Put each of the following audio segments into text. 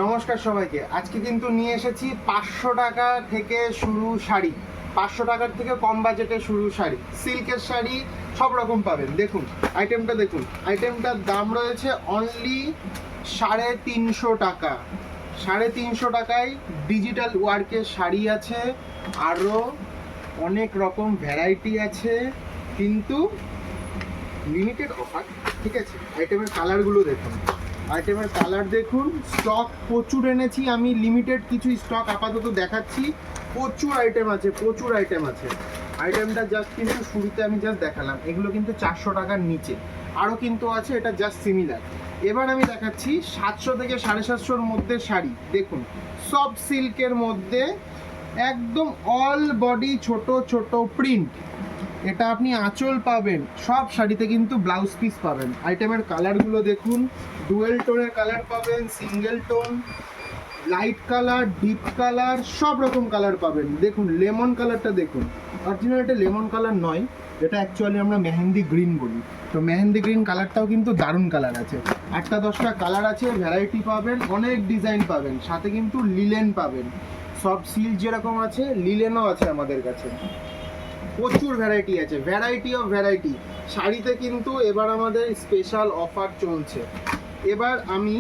নমস্কার সবাইকে। আজকে কিন্তু নিয়ে এসেছি 500 টাকা থেকে শুরু শাড়ি, 500 টাকার থেকে কম বাজেটে শুরু শাড়ি, সিল্কের শাড়ি সব রকম পাবেন। দেখুন আইটেমটা, দেখুন আইটেমটার দাম রয়েছে অনলি 350 টাকা। 350 টাকায় ডিজিটাল ওয়ার্কের শাড়ি আছে, আরও অনেক রকম ভ্যারাইটি আছে, কিন্তু লিমিটেড অফার। ঠিক আছে, আইটেমের কালারগুলো দেখুন, আইটেমের কালার দেখুন। স্টক প্রচুর এনেছি আমি, লিমিটেড কিছু স্টক আপাতত দেখাচ্ছি। প্রচুর আইটেম আছে, প্রচুর আইটেম আছে। আইটেমটা জাস্ট কিন্তু শুরুতে আমি জাস্ট দেখালাম, এগুলো কিন্তু 400 টাকার নিচে, আরও কিন্তু আছে, এটা জাস্ট সিমিলার। এবার আমি দেখাচ্ছি 700 থেকে 750-র মধ্যে শাড়ি। দেখুন সব সিল্কের মধ্যে একদম অল বডি ছোট ছোট প্রিন্ট, এটা আপনি আঁচল পাবেন, সব শাড়িতে কিন্তু ব্লাউজ পিস পাবেন। আইটেমের কালারগুলো দেখুন, ডুয়েল টোনের কালার পাবেন, single tone, light colour, deep colour, সব রকম কালার পাবেন। দেখুন লেমন কালারটা দেখুন, অরিজিনাল এটা লেমন কালার নয়, এটা অ্যাকচুয়ালি আমরা মেহেন্দি গ্রিন বলি। তো মেহেন্দি গ্রিন কালারটাও কিন্তু দারুণ কালার আছে। 8-10টা কালার আছে, ভ্যারাইটি পাবেন, অনেক ডিজাইন পাবেন, সাথে কিন্তু লিলেন পাবেন। সব সিল্ক যেরকম আছে লিলেনও আছে আমাদের কাছে। প্রচুর ভ্যারাইটি আছে, ভ্যারাইটি অফ ভ্যারাইটি শাড়িতে। কিন্তু এবার আমাদের স্পেশাল অফার চলছে। এবার আমি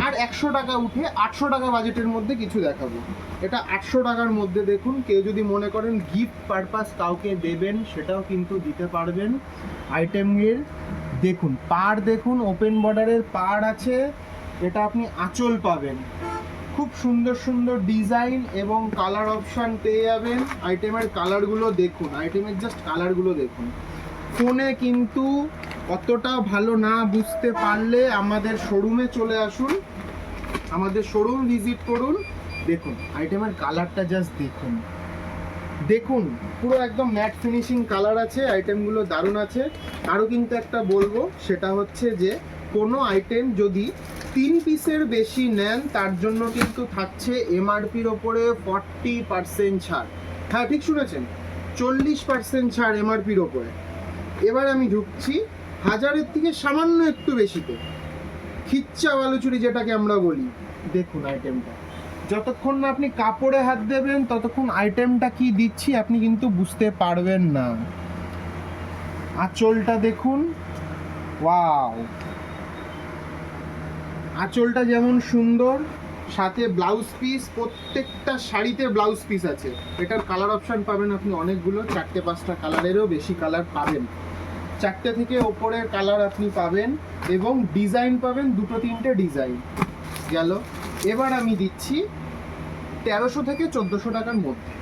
আর 100 টাকা উঠে 800 টাকা বাজেটের মধ্যে কিছু দেখাবো। এটা 800 টাকার মধ্যে দেখুন, কেউ যদি মনে করেন গিফট পারপাস কাউকে দেবেন সেটাও কিন্তু দিতে পারবেন। আইটেমের দেখুন পাড়, দেখুন ওপেন বর্ডারের পাড় আছে, এটা আপনি আঁচল পাবেন, খুব সুন্দর সুন্দর ডিজাইন এবং কালার অপশান পেয়ে যাবেন। আইটেমের কালারগুলো দেখুন, আইটেমের জাস্ট কালারগুলো দেখুন। ফোনে কিন্তু অতটা ভালো না বুঝতে পারলে আমাদের শোরুমে চলে আসুন, আমাদের শোরুম ভিজিট করুন। দেখুন আইটেমের কালারটা জাস্ট দেখুন, দেখুন পুরো একদম ম্যাট ফিনিশিং কালার আছে, আইটেমগুলো দারুণ আছে। আরও কিন্তু একটা বলবো, সেটা হচ্ছে যে কোনো আইটেম যদি 3 পিসের বেশি নেন তার জন্য কিন্তু থাকছে এমআরপির ওপরে 40% ছাড়। হ্যাঁ ঠিক শুনেছেন, 40% ছাড় এমআরপির ওপরে। এবার আমি ঢুকছি 1000-এর থেকে সামান্য একটু বেশিতে, খিচ্চা বালুচুরি যেটাকে আমরা বলি। দেখুন আইটেমটা, যতক্ষণ না আপনি কাপড়ে হাত দেবেন ততক্ষণ আইটেমটা কি দিচ্ছি আপনি কিন্তু বুঝতে পারবেন না। আঁচলটা দেখুন, ওয়াও, আঁচলটা যেমন সুন্দর, সাথে ব্লাউজ পিস, প্রত্যেকটা শাড়িতে ব্লাউজ পিস আছে। এটার কালার অপশান পাবেন আপনি অনেকগুলো, 4-5টা কালারেরও বেশি কালার পাবেন, 4টে থেকে ওপরের কালার আপনি পাবেন, এবং ডিজাইন পাবেন 2-3টে ডিজাইন গেল। এবার আমি দিচ্ছি 1300 থেকে 1400 টাকার মধ্যে।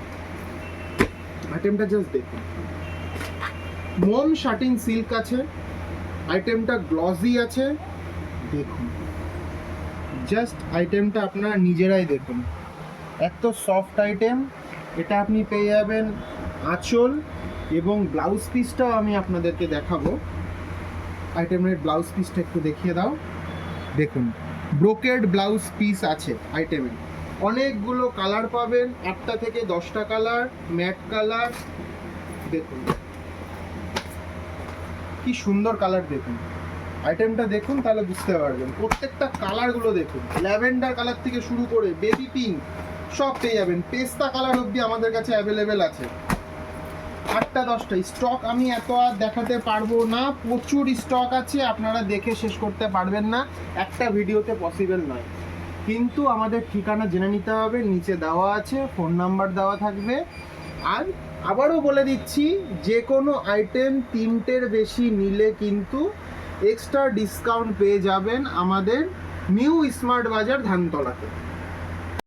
আইটেমটা জাস্ট দেখুন, মোম শাটিন সিল্ক আছে, আইটেমটা গ্লসি আছে। দেখুন জাস্ট আইটেমটা আপনারা নিজেরাই দেখুন, এত সফট আইটেম। এটা আপনি পেয়ে যাবেন আঁচল এবং ব্লাউজ পিসটাও আমি আপনাদেরকে দেখাবো। আইটেমের ব্লাউজ পিসটা একটু দেখিয়ে দাও। দেখুন ব্রোকেড ব্লাউজ পিস আছে আইটেমের, অনেকগুলো কালার পাবেন, 8টা থেকে 10টা কালার, ম্যাট কালার। দেখুন কি সুন্দর কালার, দেখুন আইটেমটা দেখুন তাহলে বুঝতে পারবেন। প্রত্যেকটা কালারগুলো দেখুন, ল্যাভেন্ডার কালার থেকে শুরু করে বেবি পিঙ্ক সব পেয়ে যাবেন, পেস্তা কালার অবধি আমাদের কাছে অ্যাভেলেবেল আছে। 8-10টা স্টক আমি এত আর দেখাতে পারবো না, প্রচুর স্টক আছে, আপনারা দেখে শেষ করতে পারবেন না, একটা ভিডিওতে পসিবল নয়। কিন্তু আমাদের ঠিকানা জেনে নিতে হবে, নিচে দেওয়া আছে, ফোন নাম্বার দেওয়া থাকবে। আর আবারও বলে দিচ্ছি, যে কোনো আইটেম 3টের বেশি নিলে কিন্তু এক্সট্রা ডিসকাউন্ট পেয়ে যাবেন আমাদের নিউ স্মার্ট বাজার ধানতলাতে।